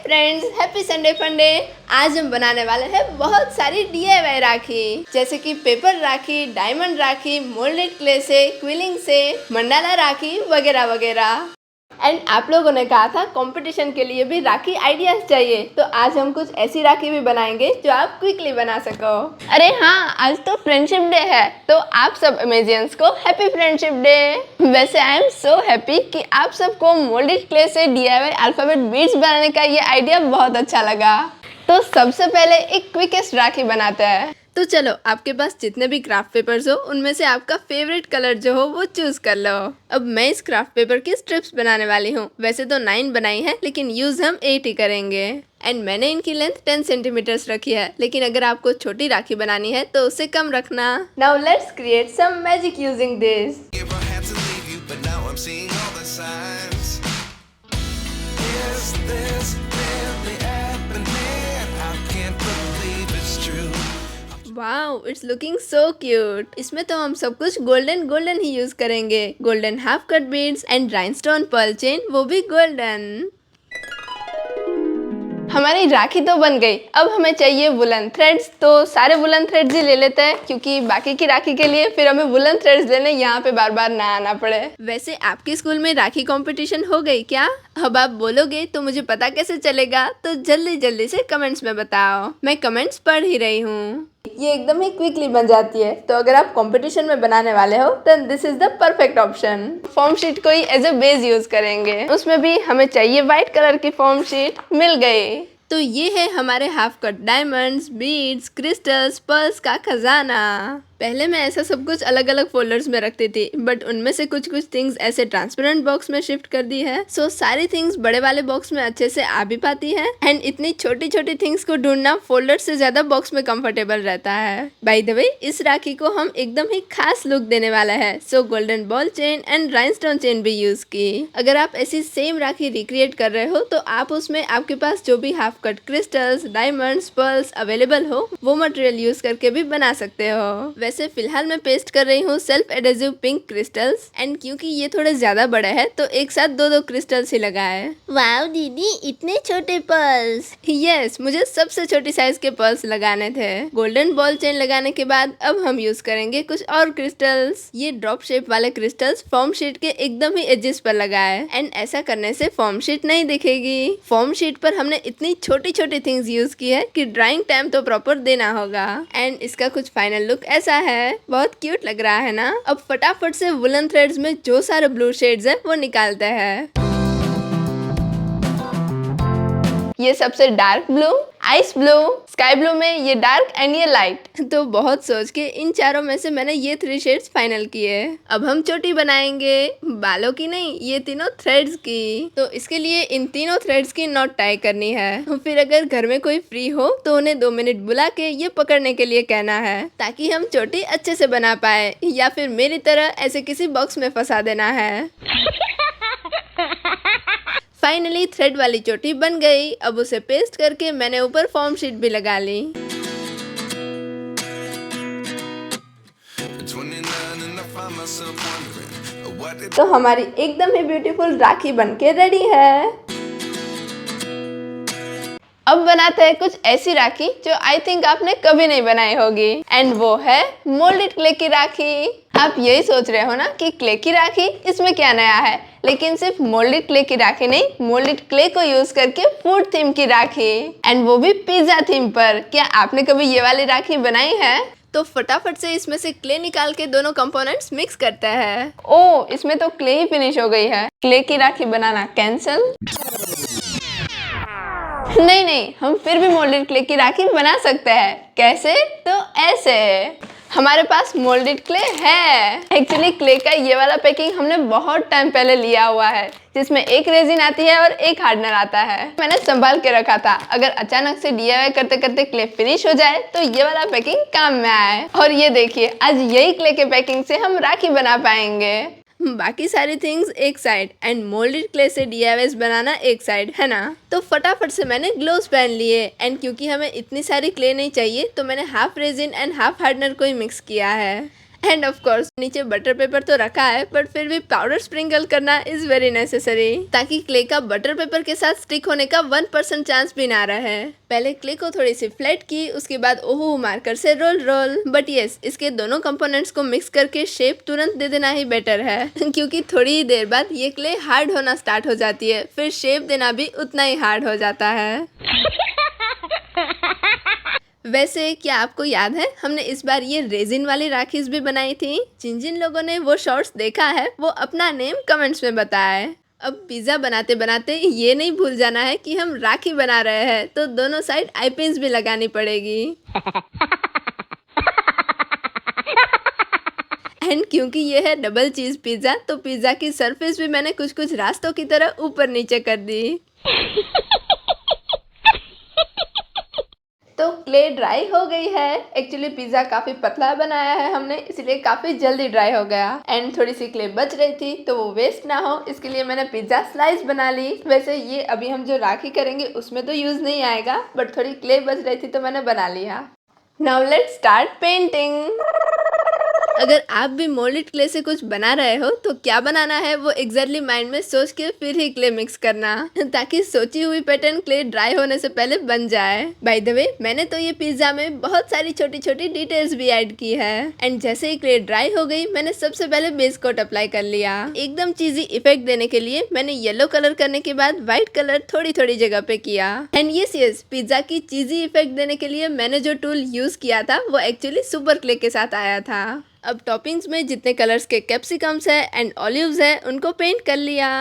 Friends, happy Sunday फंडे। आज हम बनाने वाले हैं बहुत सारी DIY राखी, जैसे कि पेपर राखी, डायमंड राखी, मोल्डेड क्ले से, क्विलिंग से, मंडाला राखी वगैरह वगैरह। एंड आप लोगों ने कहा था कंपटीशन के लिए भी राखी आइडियाज चाहिए, तो आज हम कुछ ऐसी राखी भी बनाएंगे जो आप क्विकली बना सको। अरे हाँ, आज तो फ्रेंडशिप डे है, तो आप सब अमेजियंस को हैप्पी फ्रेंडशिप डे। वैसे आई एम सो हैप्पी कि आप सबको मोल्डेड क्ले से DIY अल्फाबेट बीड्स बनाने का ये आइडिया बहुत अच्छा लगा। तो सबसे पहले एक क्विकेस्ट राखी बनाते हैं। तो चलो, आपके पास जितने भी क्राफ्ट पेपर्स हो उनमें से आपका फेवरेट कलर जो हो वो चूज कर लो। अब मैं इस क्राफ्ट पेपर की स्ट्रिप्स बनाने वाली हूँ। वैसे तो 9 बनाई है, लेकिन यूज हम 8 ही करेंगे। एंड मैंने इनकी लेंथ 10 सेंटीमीटर्स रखी है, लेकिन अगर आपको छोटी राखी बनानी है तो उसे कम रखना। Now let's create some magic using this. Wow, it's looking so cute. इसमें तो हम सब कुछ गोल्डन गोल्डन ही यूज करेंगे। Golden half cut beads and rhinestone pearl chain, वो भी गोल्डन। हमारी राखी तो बन गई। अब हमें चाहिए वुलन थ्रेड्स, तो सारे वुलन थ्रेड्स ही ले लेते हैं, क्योंकि बाकी की राखी के लिए फिर हमें वुलन थ्रेड्स लेने यहाँ पे बार बार ना आना पड़े। वैसे आपके स्कूल में राखी कंपटीशन हो गई क्या? अब आप बोलोगे तो मुझे पता कैसे चलेगा, तो जल्दी जल्दी से कमेंट्स में बताओ। मैं कमेंट्स पढ़ ही रही हूँ। ये एकदम ही क्विकली बन जाती है, तो अगर आप कंपटीशन में बनाने वाले हो तो this is the perfect option. Form sheet को ही एज ए बेस यूज करेंगे। उसमें भी हमें चाहिए व्हाइट कलर की फॉर्म शीट, मिल गई। तो ये है हमारे half cut diamonds, beads, crystals, pearls का खजाना। पहले मैं ऐसा सब कुछ अलग अलग फोल्डर्स में रखती थी, बट उनमें से कुछ थिंग्स ऐसे ट्रांसपेरेंट बॉक्स में शिफ्ट कर दी है। सो सारी थिंग्स बड़े वाले बॉक्स में अच्छे से आ भी पाती है। एंड इतनी छोटी छोटी थिंग्स को ढूंढना फोल्डर से ज्यादा बॉक्स में कंफर्टेबल रहता है। बाय द वे, इस राखी को हम एकदम ही खास लुक देने वाला है। सो golden ball chain and rhinestone chain भी यूज की। अगर आप ऐसी सेम राखी रिक्रिएट कर रहे हो, तो आप उसमें आपके पास जो भी half cut crystals, diamonds, pearls available हो, वो मटेरियल यूज करके भी बना सकते हो। वैसे फिलहाल मैं पेस्ट कर रही हूँ self adhesive pink crystals, and क्योंकि ये थोड़े ज्यादा बड़े हैं, तो एक साथ दो क्रिस्टल्स ही लगाए। वाओ दीदी, इतने छोटे पर्ल्स। यस, मुझे सबसे छोटी साइज के पर्ल्स लगाने थे। गोल्डन बॉल चेन लगाने के बाद अब हम यूज करेंगे कुछ और क्रिस्टल्स। ये ड्रॉप शेप वाले क्रिस्टल्स फॉर्म शीट के एकदम ही एजेस पर लगाए। एंड ऐसा करने से फॉर्म शीट नहीं दिखेगी। फॉर्म शीट पर हमने इतनी छोटी छोटी थिंग्स यूज की है कि ड्राइंग टाइम तो प्रॉपर देना होगा। एंड इसका कुछ फाइनल लुक ऐसा है। बहुत क्यूट लग रहा है ना? अब फटाफट से वुलन थ्रेड्स में जो सारे ब्लू शेड्स है वो निकालते हैं। ये सबसे dark blue, ice blue, sky blue में ये डार्क एंड ये लाइट। तो बहुत सोच के इन चारों में से मैंने ये 3 शेड्स फाइनल किए। अब हम चोटी बनाएंगे, बालों की नहीं, ये तीनों थ्रेड्स की। तो इसके लिए इन तीनों थ्रेड्स की नॉट टाई करनी है। फिर अगर घर में कोई फ्री हो तो उन्हें 2 मिनट बुला के ये पकड़ने के लिए कहना है, ताकि हम चोटी अच्छे से बना पाए, या फिर मेरी तरह ऐसे किसी बॉक्स में फंसा देना है। फाइनली थ्रेड वाली चोटी बन गई। अब उसे पेस्ट करके मैंने ऊपर फॉर्म शीट भी लगा ली। तो हमारी एकदम ही ब्यूटीफुल राखी बनके रेडी है। अब बनाते हैं कुछ ऐसी राखी जो आई थिंक आपने कभी नहीं बनाई होगी, एंड वो है मोल्डेड क्ले की राखी। आप यही सोच रहे हो ना कि क्ले की राखी, इसमें क्या नया है? लेकिन सिर्फ मोल्डेड क्ले की राखी नहीं, मोल्डेड क्ले को यूज करके फूड थीम की राखी, एंड वो भी पिज्जा थीम पर। क्या आपने कभी ये वाली राखी बनाई है? तो फटाफट से इसमें से क्ले निकाल के दोनों कंपोनेंट्स मिक्स करते हैं। ओह, इसमें तो क्ले ही फिनिश हो गई है। क्ले की राखी बनाना कैंसिल। नहीं, हम फिर भी मोल्डेड क्ले की राखी बना सकते हैं। कैसे? तो ऐसे। हमारे पास मोल्डेड क्ले है। एक्चुअली क्ले का ये वाला पैकिंग हमने बहुत टाइम पहले लिया हुआ है, जिसमें एक रेजिन आती है और एक हार्डनर आता है। मैंने संभाल के रखा था, अगर अचानक से DIY करते करते क्ले फिनिश हो जाए तो ये वाला पैकिंग काम में आए। और ये देखिए, आज यही क्ले के पैकिंग से हम राखी बना पाएंगे। बाकी सारी थिंग्स एक साइड एंड मोल्डेड क्ले से DIYs बनाना एक साइड, है ना? तो फटाफट से मैंने ग्लोव्स पहन लिए। एंड क्योंकि हमें इतनी सारी क्ले नहीं चाहिए, तो मैंने half resin and half hardener को ही मिक्स किया है। एंड ऑफ कोर्स नीचे बटर पेपर तो रखा है, बट फिर भी पाउडर स्प्रिंकल करना इज वेरी नेसेसरी, ताकि क्ले का बटर पेपर के साथ स्टिक होने का 1% चांस भी ना रहे। पहले क्ले को थोड़ी सी फ्लैट की, उसके बाद ओहो मार्कर से रोल। बट यस, इसके दोनों कंपोनेंट्स को मिक्स करके शेप तुरंत दे देना ही बेटर है क्योंकि थोड़ी ही देर बाद ये क्ले हार्ड होना स्टार्ट हो जाती है, फिर शेप देना भी उतना ही हार्ड हो जाता है। वैसे क्या आपको याद है, हमने इस बार ये रेजिन वाली राखीज भी बनाई थी। जिन जिन लोगों ने वो शॉर्ट्स देखा है वो अपना नेम कमेंट्स में बताए। अब पिज्जा बनाते बनाते ये नहीं भूल जाना है कि हम राखी बना रहे हैं, तो दोनों साइड आई पिन्स भी लगानी पड़ेगी। एंड क्योंकि ये है डबल चीज पिज्जा, तो पिज्जा की सरफेस भी मैंने कुछ कुछ रास्तों की तरह ऊपर नीचे कर दी। तो क्ले ड्राई हो गई है। एक्चुअली पिज्जा काफी पतला बनाया है हमने, इसलिए काफी जल्दी ड्राई हो गया। एंड थोड़ी सी क्ले बच रही थी, तो वो वेस्ट ना हो इसके लिए मैंने पिज्जा स्लाइस बना ली। वैसे ये अभी हम जो राखी करेंगे उसमें तो यूज नहीं आएगा, बट थोड़ी क्ले बच रही थी तो मैंने बना लिया। Now let's start painting. अगर आप भी मोल्डेड क्ले से कुछ बना रहे हो तो क्या बनाना है वो एग्जैक्टली माइंड में सोच के फिर ही क्ले मिक्स करना, ताकि सोची हुई पैटर्न क्ले ड्राई होने से पहले बन जाए। बाय द वे, मैंने तो ये पिज्जा में बहुत सारी छोटी छोटी डिटेल्स भी ऐड की है। एंड जैसे ही क्ले ड्राई हो गई, मैंने सबसे पहले बेस कोट अप्लाई कर लिया। एकदम चीजी इफेक्ट देने के लिए मैंने येलो कलर करने के बाद व्हाइट कलर थोड़ी थोड़ी जगह पे किया। एंड यस, पिज्जा की चीजी इफेक्ट देने के लिए मैंने जो टूल यूज किया था वो एक्चुअली सुपर क्ले के साथ आया था। अब टॉपिंग्स में जितने कलर्स के कैप्सिकम्स है एंड ऑलिव्स है उनको पेंट कर लिया।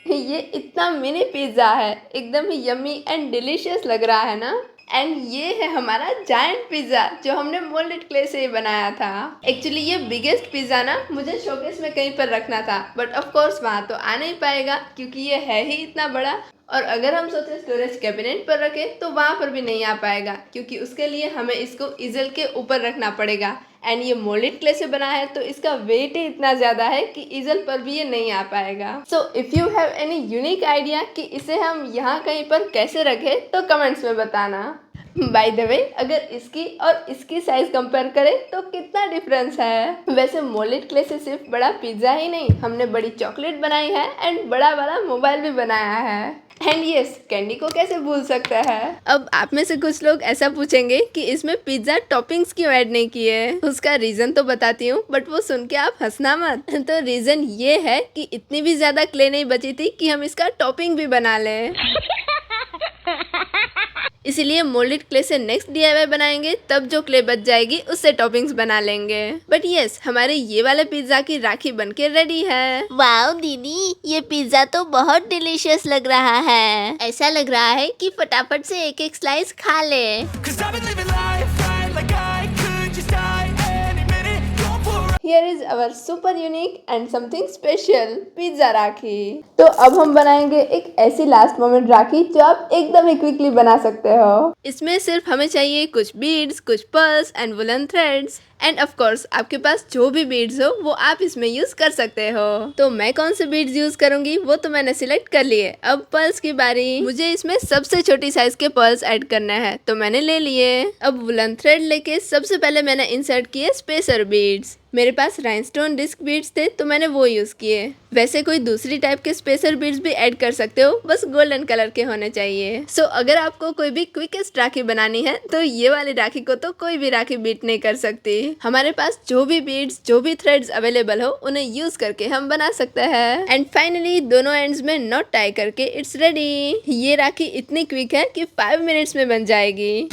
ये इतना मिनी पिज्जा है, एकदम ही यम्मी एंड डिलीशियस लग रहा है ना। एंड ये है हमारा जायंट पिज्जा जो हमने मोल्डेड क्ले से ही बनाया था। एक्चुअली ये बिगेस्ट पिज्जा ना मुझे शोकेस में कहीं पर रखना था, बट ऑफ कोर्स वहाँ तो आ नहीं पाएगा क्योंकि ये है ही इतना बड़ा। और अगर हम सोचे स्टोरेज कैबिनेट पर रखें तो वहाँ पर भी नहीं आ पाएगा, क्योंकि उसके लिए हमें इसको इजल के ऊपर रखना पड़ेगा। एंड ये मोल्डेड क्ले से बना है तो इसका वेट ही इतना ज़्यादा है कि इजल पर भी ये नहीं आ पाएगा। So if you have any unique idea कि इसे हम यहाँ कहीं पर कैसे रखें तो कमेंट्स में बताना। बाय द वे, अगर इसकी और इसकी साइज कंपेयर करें तो कितना डिफरेंस है। वैसे मोल्डेड क्ले से सिर्फ बड़ा पिज्जा ही नहीं, हमने बड़ी चॉकलेट बनाई है एंड बड़ा वाला मोबाइल भी बनाया है। एंड यस, कैंडी को कैसे भूल सकता है। अब आप में से कुछ लोग ऐसा पूछेंगे कि इसमें पिज्जा टॉपिंग्स क्यों ऐड नहीं किए। उसका रीजन तो बताती हूँ, बट वो सुन के आप हंसना मत। तो रीजन ये है कि इतनी भी ज्यादा क्ले नहीं बची थी कि हम इसका टॉपिंग भी बना लें। इसीलिए मोल्डेड क्ले से नेक्स्ट DIY बनाएंगे, तब जो क्ले बच जाएगी उससे टॉपिंग्स बना लेंगे। बट यस, हमारे ये वाले पिज्जा की राखी बनके रेडी है। वाओ दीदी, ये पिज्जा तो बहुत डिलीशियस लग रहा है। ऐसा लग रहा है कि फटाफट से एक एक स्लाइस खा ले। Here is our super unique and something special pizza Rakhi. तो अब हम बनाएंगे एक ऐसी लास्ट मोमेंट राखी जो आप एकदम ही क्विकली बना सकते हो। इसमें सिर्फ हमें चाहिए कुछ बीड्स, कुछ pearls and woollen threads. End of course आपके पास जो भी बीड्स हो वो आप इसमें यूज कर सकते हो। तो मैं कौन से बीड्स यूज करूंगी वो तो मैंने सिलेक्ट कर लिए। अब पर्ल्स की बारी। मुझे इसमें सबसे छोटी साइज के पर्ल्स ऐड करना है, तो मैंने ले लिए। अब वुलन थ्रेड लेके सबसे पहले मैंने इंसर्ट किए स्पेसर बीड्स। मेरे पास राइनस्टोन डिस्क बीड्स थे तो मैंने वो यूज किए। वैसे कोई दूसरी टाइप के स्पेसर बीड्स भी ऐड कर सकते हो, बस गोल्डन कलर के होने चाहिए। सो अगर आपको कोई भी क्विकेस्ट राखी बनानी है तो ये वाली राखी को तो कोई भी राखी बीट नहीं कर सकती। हमारे पास जो भी बीड्स, जो भी थ्रेड्स अवेलेबल हो उन्हें यूज करके हम बना सकते हैं। एंड फाइनली दोनों एंड्स में नॉट टाई करके इट्स रेडी। ये राखी इतनी क्विक है कि 5 मिनट्स में बन जाएगी।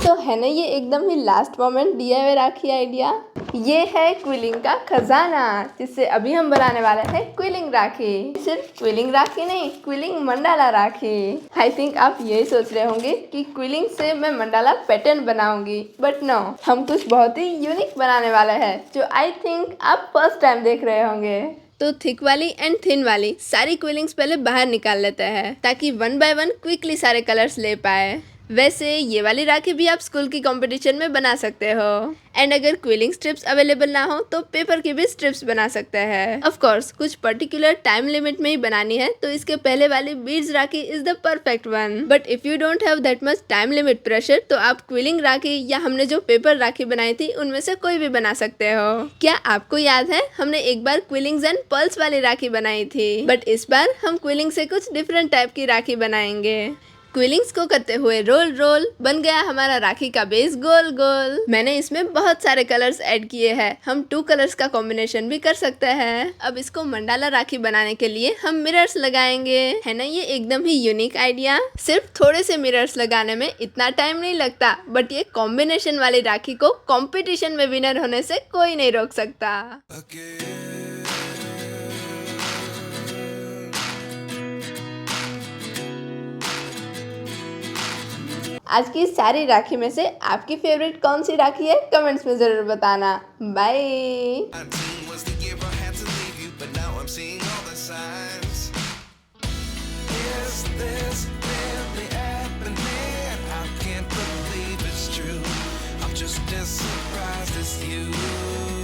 तो है ना ये एकदम ही लास्ट मोमेंट DIY राखी आइडिया। ये है क्विलिंग का खजाना, जिससे अभी हम बनाने वाले हैं क्विलिंग राखी। सिर्फ क्विलिंग राखी नहीं, quilling mandala rakhi. I think आप यही सोच रहे होंगे कि क्विलिंग से मैं मंडाला पैटर्न बनाऊंगी, बट नो, हम कुछ बहुत ही यूनिक बनाने वाले हैं जो आई थिंक आप फर्स्ट टाइम देख रहे होंगे। तो थिक वाली एंड थिन वाली सारी क्विलिंग्स पहले बाहर निकाल लेते हैं, ताकि 1 बाय 1 क्विकली सारे कलर्स ले पाए। वैसे ये वाली राखी भी आप स्कूल की कंपटीशन में बना सकते हो। एंड अगर क्विलिंग स्ट्रिप्स अवेलेबल ना हो तो पेपर की भी स्ट्रिप्स बना सकते हैं। ऑफ कोर्स कुछ पर्टिकुलर टाइम लिमिट में ही बनानी है, तो इसके पहले वाली beads rakhi is the perfect one. But if you don't have that much time limit pressure तो आप क्विलिंग राखी या हमने जो पेपर राखी बनाई थी उनमें से कोई भी बना सकते हो। क्या आपको याद है हमने एक बार क्विलिंग्स एंड पर्ल्स वाली राखी बनाई थी, बट इस बार हम क्विलिंग से कुछ डिफरेंट टाइप की राखी बनाएंगे। क्विलिंग्स को करते हुए रोल रोल बन गया हमारा राखी का बेस गोल गोल। मैंने इसमें बहुत सारे कलर्स ऐड किए हैं, हम 2 कलर्स का कॉम्बिनेशन भी कर सकते हैं। अब इसको मंडाला राखी बनाने के लिए हम मिरर्स लगाएंगे, है ना ये एकदम ही यूनिक आइडिया। सिर्फ थोड़े से मिरर्स लगाने में इतना टाइम नहीं लगता, बट ये कॉम्बिनेशन वाली राखी को कॉम्पिटिशन में विनर होने से कोई नहीं रोक सकता। आज की सारी राखी में से आपकी फेवरेट कौन सी राखी है कमेंट्स में जरूर बताना। Bye. 19 was the year I had to leave you, but now I'm seeing all the signs. Is this really happening? I can't believe it's true. I'm just as surprised as you.